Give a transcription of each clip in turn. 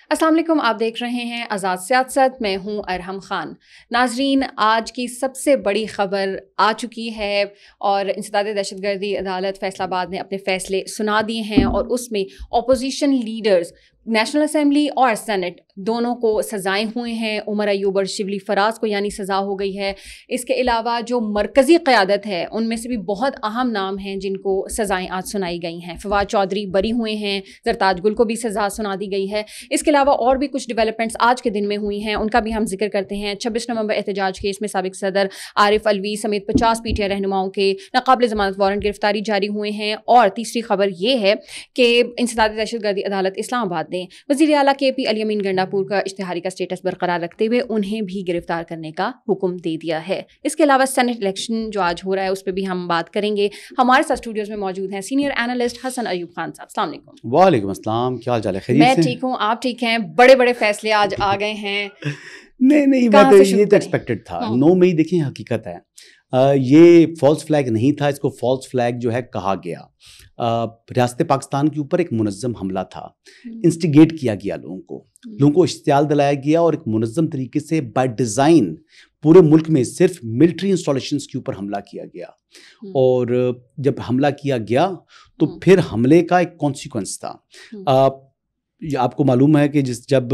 السلام علیکم، آپ دیکھ رہے ہیں آزاد سیاست، میں ہوں ارحم خان۔ ناظرین، آج کی سب سے بڑی خبر آ چکی ہے اور انسداد دہشت گردی عدالت فیصل آباد نے اپنے فیصلے سنا دیے ہیں اور اس میں اپوزیشن لیڈرز نیشنل اسمبلی اور سینٹ دونوں کو سزائیں ہوئے ہیں۔ عمر ایوب اور شبلی فراز کو یعنی سزا ہو گئی ہے۔ اس کے علاوہ جو مرکزی قیادت ہے ان میں سے بھی بہت اہم نام ہیں جن کو سزائیں آج سنائی گئی ہیں۔ فواد چودھری بری ہوئے ہیں، زرتاج گل کو بھی سزا سنا دی گئی ہے۔ اس کے علاوہ اور بھی کچھ ڈیولپمنٹس آج کے دن میں ہوئی ہیں، ان کا بھی ہم ذکر کرتے ہیں۔ 26 نومبر احتجاج کیس میں سابق صدر عارف الوی سمیت 50 پی ٹی آئی رہنماؤں کے ناقابل ضمانت وارنٹ گرفتاری جاری ہوئے ہیں۔ اور تیسری خبر یہ ہے کہ انسداد دہشت گردی عدالت اسلام آباد نے وزیر اعلیٰ کے پی علی امین گنڈاپور کا اشتہاری کا اسٹیٹس برقرار رکھتے ہوئے انہیں بھی گرفتار کرنے کا حکم دے دیا ہے۔ اس کے علاوہ سینٹ الیکشن جو آج ہو رہا ہے اس پہ بھی ہم بات کریں گے۔ ہمارے ساتھ اسٹوڈیوز میں موجود ہیں سینئر اینالسٹ حسن ایوب خان صاحب۔ السلام علیکم۔ وعلیکم السلام، کیا حال چال ہے؟ خیریت سے؟ میں ٹھیک ہوں، آپ ٹھیک ہیں؟ بڑے بڑے فیصلے آج آ گئے ہیں۔ نہیں یہ تو ایکسپیکٹڈ تھا۔ 9 مئی دیکھیں حقیقت ہے، یہ فالس فلیگ نہیں تھا، اس کو فالس فلیگ جو ہے کہا گیا۔ ریاست پاکستان کے اوپر ایک منظم حملہ تھا، انسٹیگیٹ کیا گیا، لوگوں کو اشتعال دلایا گیا اور ایک منظم طریقے سے بائی ڈیزائن پورے ملک میں صرف ملٹری انسٹالیشنز کے اوپر حملہ کیا گیا۔ اور جب حملہ کیا گیا تو پھر حملے کا ایک کانسیکوینس تھا۔ آپ کو معلوم ہے کہ جب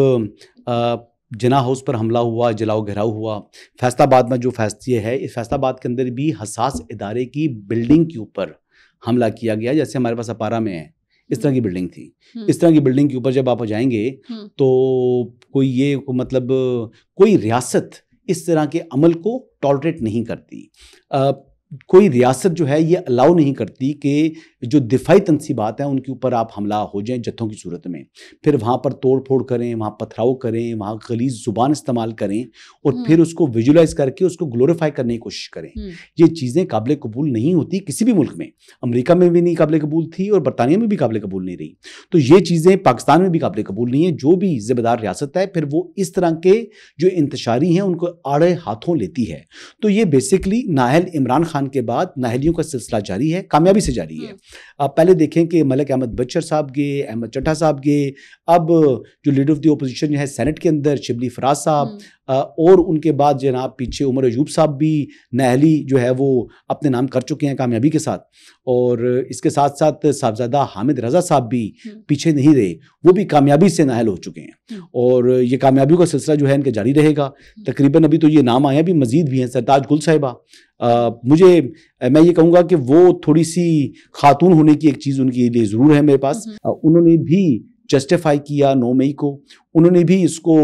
جناح ہاؤس پر حملہ ہوا، جلاؤ گھیراؤ ہوا، فیصل آباد میں جو فیصلے ہے، اس فیصل آباد کے اندر بھی حساس ادارے کی بلڈنگ کے اوپر حملہ کیا گیا، جیسے ہمارے پاس اپارا میں ہے اس طرح کی بلڈنگ تھی۔ اس طرح کی بلڈنگ کے اوپر جب آپ جائیں گے تو کوئی ریاست اس طرح کے عمل کو ٹالریٹ نہیں کرتی۔ کوئی ریاست جو ہے یہ الاؤ نہیں کرتی کہ جو دفاعی تنصیبات ہیں ان کے اوپر آپ حملہ ہو جائیں جتھوں کی صورت میں، پھر وہاں پر توڑ پھوڑ کریں، وہاں پتھراؤ کریں، وہاں غلیظ زبان استعمال کریں اور پھر اس کو ویژولائز کر کے اس کو گلوریفائی کرنے کی کوشش کریں۔ یہ چیزیں قابل قبول نہیں ہوتی کسی بھی ملک میں۔ امریکہ میں بھی نہیں قابل قبول تھی اور برطانیہ میں بھی قابل قبول نہیں رہی، تو یہ چیزیں پاکستان میں بھی قابل قبول نہیں ہیں۔ جو بھی ذمہ دار ریاست ہے پھر وہ اس طرح کے جو انتشاری ہیں ان کو آڑے ہاتھوں لیتی ہے۔ تو یہ بیسکلی نااہل عمران خان کے بعد نااہلیوں کا سلسلہ جاری ہے، کامیابی سے جاری ہے۔ آپ پہلے دیکھیں کہ ملک احمد بچر صاحب گئے، احمد چٹھا صاحب گئے، اب جو لیڈر آف دی اپوزیشن جو ہے سینٹ کے اندر شبلی فراز صاحب، اور ان کے بعد جناب پیچھے عمر ایوب صاحب بھی نااہلی جو ہے وہ اپنے نام کر چکے ہیں کامیابی کے ساتھ، اور اس کے ساتھ ساتھ صاحبزادہ حامد رضا صاحب بھی پیچھے نہیں رہے، وہ بھی کامیابی سے نااہل ہو چکے ہیں اور یہ کامیابیوں کا سلسلہ جو ہے ان کا جاری رہے گا۔ تقریباً ابھی تو یہ نام آیا بھی مزید بھی ہیں، سرتاج گل صاحبہ، میں یہ کہوں گا کہ وہ تھوڑی سی خاتون ہونے کی ایک چیز ان کے لیے ضرور ہے میرے پاس۔ انہوں نے بھی جسٹیفائی کیا 9 مئی کو، انہوں نے بھی اس کو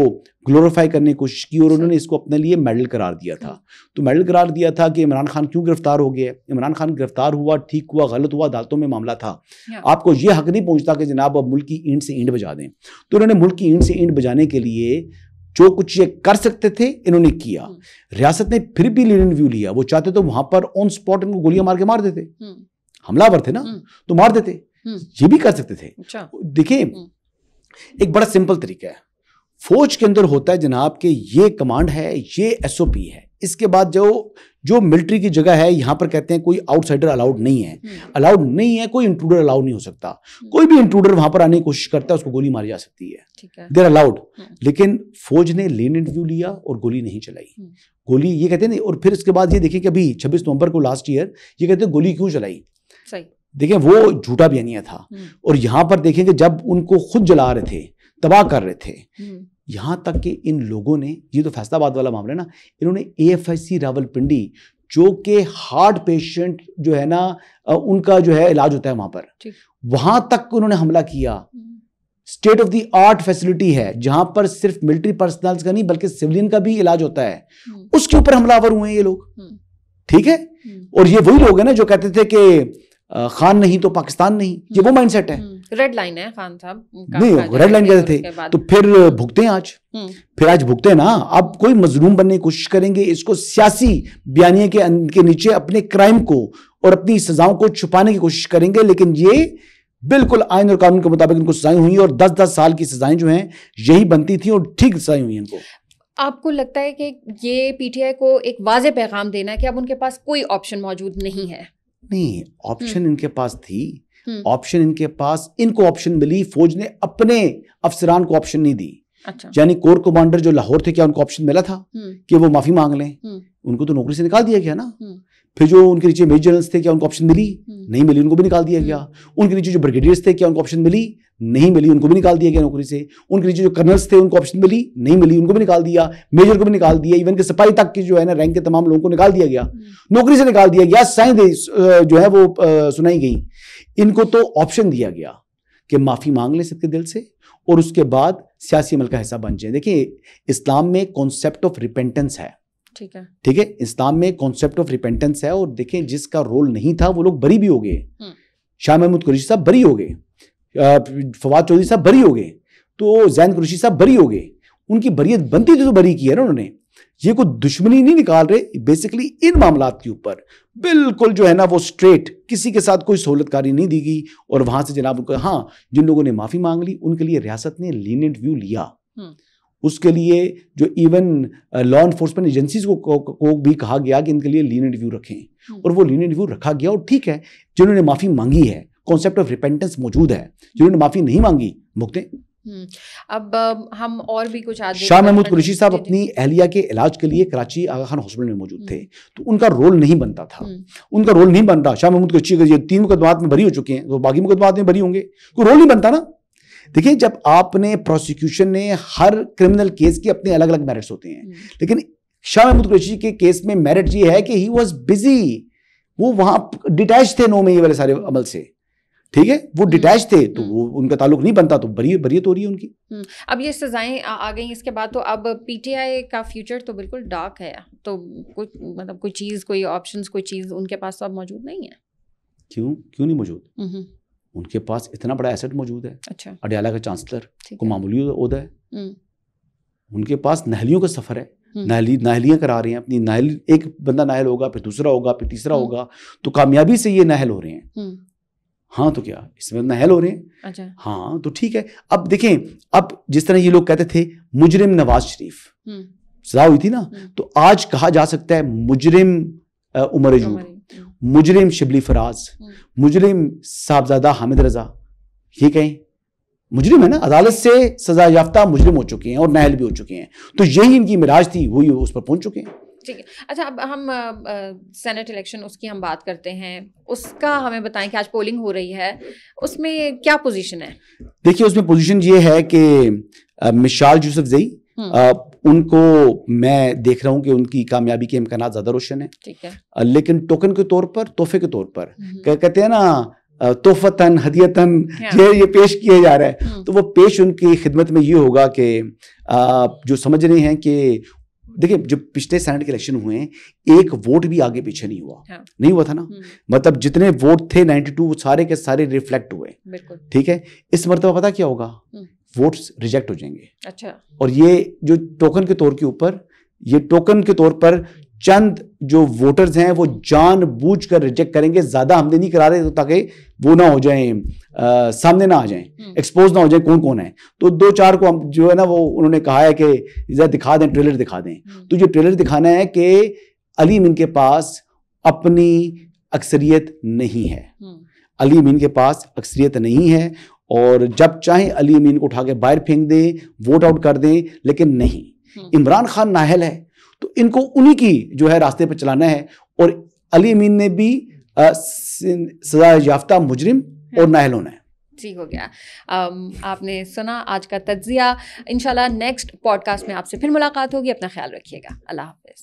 گلوریفائی کرنے کی کوشش کی اور انہوں نے اس کو اپنے لیے میڈل قرار دیا تھا۔ تو میڈل قرار دیا تھا کہ عمران خان کیوں گرفتار ہو گیا؟ عمران خان گرفتار ہوا، ٹھیک ہوا، غلط ہوا، عدالتوں میں معاملہ تھا، آپ کو یہ حق نہیں پہنچتا کہ جناب اب ملک کی اینٹ سے اینٹ بجا دیں۔ تو انہوں نے ملک کی اینٹ سے اینٹ بجانے کے لیے جو کچھ یہ کر سکتے تھے انہوں نے کیا۔ ریاست نے پھر بھی لیڈنگ ویو لیا، وہ چاہتے تو وہاں پر آن سپاٹ ان کو گولیاں مار کے مار دیتے، حملہ آور تھے نا تو مار دیتے، یہ بھی کر سکتے تھے۔ دیکھیں ایک بڑا سمپل طریقہ ہے، فوج کے اندر ہوتا ہے جناب کہ یہ کمانڈ ہے، یہ ایس او پی ہے، اس کے بعد جو ملٹری کی جگہ ہے یہاں پر کہتے ہیں کوئی آؤٹ سائڈر الاؤڈ نہیں ہے، کوئی انٹروڈر الاؤ نہیں ہو سکتا، کوئی بھی انٹروڈر وہاں پر آنے کی کوشش کرتا ہے اس کو گولی ماری جا سکتی ہے، دیر الاؤڈ۔ لیکن فوج نے لیننٹ ویو لیا اور گولی نہیں چلائی، گولی یہ کہتے ہیں، اور پھر اس کے بعد یہ دیکھیں کہ ابھی 26 نومبر کو لاسٹ ایئر یہ کہتے ہیں گولی کیوں چلائی، دیکھیں وہ جھوٹا بیانیہ تھا۔ اور یہاں پر دیکھیں کہ جب ان کو خود جلا رہے تھے، تباہ کر رہے تھے، یہاں تک کہ ان لوگوں نے، یہ تو فیصل آباد والا معاملہ ہے نا، انہوں نے اے ایف آئی سی راولپنڈی جو کہ ہارٹ پیشنٹ جو ہے نا ان کا جو ہے علاج ہوتا ہے وہاں پر، وہاں تک انہوں نے حملہ کیا۔ State of the art facility ہے جہاں پر صرف ملٹری پرسنلز کا نہیں بلکہ سیولین کا بھی علاج ہوتا ہے، اس کے اوپر حملہ آور ہوئے ہیں یہ لوگ، ٹھیک ہے۔ اور یہ وہی لوگ ہیں نا جو کہتے تھے کہ خان نہیں تو پاکستان نہیں، یہ وہ مائنڈ سیٹ ہے، ریڈ لائن ہے خان صاحب، نہیں ریڈ لائن کہتے تھے، تو پھر بھگتے ہیں آج بھگتے ہیں نا۔ اب کوئی مظلوم بننے کی کوشش کریں گے، اس کو سیاسی بیانیے کے نیچے اپنے کرائم کو اور اپنی سزاؤں کو چھپانے کی کوشش کریں گے، لیکن یہ بالکل آئین اور قانون کے مطابق ان کو سزائیں ہوئی اور 10-10 سال کی سزائیں جو ہیں یہی بنتی تھیں اور ٹھیک سزائیں ہوئی ہیں ان کو۔ آپ کو لگتا ہے کہ یہ پی ٹی آئی کو ایک واضح پیغام دینا ہے کہ اب ان کے پاس کوئی آپشن موجود نہیں ہے؟ نہیں، آپشن ان کے پاس تھی، آپشن ان کے پاس، ان کو آپشن ملی، فوج نے اپنے افسران کو آپشن نہیں دی. یعنی کور کمانڈر جو لاہور تھے کیا ان کو آپشن ملا تھا کہ وہ معافی مانگ لیں؟ ان کو تو نوکری سے نکال دیا گیا نا. پھر جو ان کے نیچے میجر جنرلز تھے کیا ان کو آپشن ملی؟ نہیں ملی، ان کو بھی نکال دیا گیا. ان کے نیچے جو بریگیڈیئرز تھے کیا ان کو آپشن ملی؟ نہیں ملی، ان کو بھی نکال دیا گیا نوکری سے. ان کے نیچے جو کرنلز تھے ان کو آپشن ملی؟ نہیں ملی، ان کو بھی نکال دیا. میجر کو بھی نکال دیا، ایون کہ سپاہی تک کی جو ہے نا رینک کے تمام لوگوں کو نکال دیا گیا، نوکری سے نکال دیا گیا. سائیں جو ہے وہ سنائی گئی. ان کو تو آپشن دیا گیا کہ معافی مانگ لیں سب کے دل سے اور اس کے بعد سیاسی عمل کا حصہ بن جائیں. دیکھیں اسلام میں کانسیپٹ آف ریپینٹنس ہے، ٹھیک ہے، اسلام میں کانسیپٹ آف ریپینٹنس ہے. اور دیکھیں جس کا رول نہیں تھا وہ لوگ بری بھی ہو گئے. شاہ محمود قریشی صاحب بری ہو گئے، فواد چودھری صاحب بری ہو گئے، تو زین قریشی صاحب بری ہو گئے. ان کی بریت بنتی تھی تو بری کی ہے نا انہوں نے. یہ کوئی دشمنی نہیں نکال رہے، بیسیکلی ان معاملات کے اوپر بالکل جو ہے نا وہ اسٹریٹ، کسی کے ساتھ کوئی سہولت کاری نہیں دی گئی. اور وہاں سے جناب ہاں جن لوگوں نے معافی مانگ لی ان کے لیے ریاست نے لینینٹ ویو لیا. اس کے لیے جو ایون لا انفورسمنٹ ایجنسیز کو بھی کہا گیا کہ ان کے لیے لینینٹ ویو رکھیں، اور وہ لینینٹ ویو رکھا گیا. اور ٹھیک ہے جنہوں نے معافی مانگی ہے کانسیپٹ آف ریپینٹنس موجود ہے، جنہوں نے معافی نہیں مانگی بھگتیں. اب ہم اور بھی کچھ شاہ محمود قریشی صاحب اپنی اہلیہ کے علاج کے لیے کراچی آغا خان ہاسپٹل میں موجود تھے، تو ان کا رول نہیں بنتا تھا، ان کا رول نہیں بن رہا. شاہ محمود قریشی کے 3 مقدمات میں بری ہو چکے ہیں، تو باقی مقدمات میں بری ہوں گے، کوئی رول نہیں بنتا نا. دیکھیں جب آپ نے پروسیکیوشن نے ہر کرمنل کیس کے اپنے الگ الگ میرٹس ہوتے ہیں، لیکن شاہ محمود قریشی کے کیس میں میرٹ یہ ہے کہ ہی واز بزی، وہ وہاں ڈیٹیچ تھے 9 مئی والے سارے عمل سے، ٹھیک ہے، وہ ڈیٹیچ تھے تو وہ ان کا تعلق نہیں بنتا، تو بریت ہو رہی ہے ان کی. اب یہ سزائیں آ گئیں اس کے بعد، تو اب پی ٹی آئی کا فیوچر تو بالکل ڈارک ہے. تو مطلب کوئی چیز، کوئی آپشنز، کوئی چیز ان کے پاس تو اب موجود نہیں ہے. کیوں نہیں موجود؟ ان کے پاس اتنا بڑا ایسٹ موجود ہے. اچھا، اڈیالہ کا چانسلر کو معمولی عہدہ ہے. ان کے پاس ناہلیوں کا سفر ہے، ناہلیاں کرا رہے ہیں اپنی. ناہل ایک بندہ ناہل ہوگا، پھر دوسرا ہوگا، پھر تیسرا ہوگا، تو کامیابی سے یہ ناہل ہو رہے ہیں. ہاں تو کیا اس میں ناہل ہو رہے ہیں؟ اچھا ہاں تو ٹھیک ہے. اب دیکھیں، اب جس طرح یہ لوگ کہتے تھے مجرم نواز شریف سزا ہوئی تھی نا، تو آج کہا جا سکتا ہے مجرم عمر ایوب، مجرم شبلی فراز، مجرم صاحبزادہ حامد رضا، یہ کہیں مجرم ہے نا، عدالت سے سزا یافتہ مجرم ہو چکے ہیں اور نااہل بھی ہو چکے ہیں. تو یہی ان کی معراج تھی، وہی اس پر پہنچ چکے ہیں. ٹھیک ہے. اچھا اب ہم سینٹ الیکشن اس کی ہم بات کرتے ہیں، اس کا ہمیں بتائیں کہ آج پولنگ ہو رہی ہے، اس میں کیا پوزیشن ہے؟ دیکھیے اس میں پوزیشن یہ ہے کہ مشال یوسف زئی، ان کو میں دیکھ رہا ہوں کہ ان کی کامیابی کے امکانات زیادہ روشن ہیں. ٹھیک ہے، لیکن ٹوکن کے طور پر، تحفے کے طور پر، کہتے ہیں نا تحفتاً ہدیتاً یہ پیش کیا جا رہا ہے، تو وہ پیش ان کی خدمت میں یہ ہوگا کہ جو سمجھ رہے ہیں کہ دیکھیں جب پچھلے سینٹ کے الیکشن ہوئے ہیں ایک ووٹ بھی آگے پیچھے نہیں ہوا تھا نا، مطلب جتنے ووٹ تھے 92 وہ سارے کے سارے ریفلیکٹ ہوئے. ٹھیک ہے، اس مرتبہ پتا کیا ہوگا؟ ووٹس ریجیکٹ ہو جائیں گے. اچھا، اور یہ جو ٹوکن کے طور کے اوپر، یہ ٹوکن کے طور پر چند جو ووٹرز ہیں وہ جان بوجھ کر ریجیکٹ کریں گے. زیادہ ہم نے نہیں کرا رہے تاکہ وہ نہ ہو جائیں، سامنے نہ آ جائیں، ایکسپوز نہ ہو جائیں کون کون ہے. تو 2-4 کو ہم جو ہے نا وہ انہوں نے کہا ہے کہ ذرا دکھا دیں، ٹریلر دکھا دیں. تو یہ ٹریلر دکھانا ہے کہ علی امین کے پاس اپنی اکثریت نہیں ہے، علی امین کے پاس اکثریت نہیں ہے، اور جب چاہیں علی امین کو اٹھا کے باہر پھینک دیں، ووٹ آؤٹ کر دیں، لیکن نہیں. عمران خان نااہل ہے تو ان کو انہی کی جو ہے راستے پہ چلانا ہے، اور علی امین نے بھی سزا یافتہ مجرم اور نااہل ہونا ہے. ٹھیک ہو گیا. آپ نے سنا آج کا تجزیہ. انشاءاللہ نیکسٹ پوڈ کاسٹ میں آپ سے پھر ملاقات ہوگی. اپنا خیال رکھیے گا. اللہ حافظ.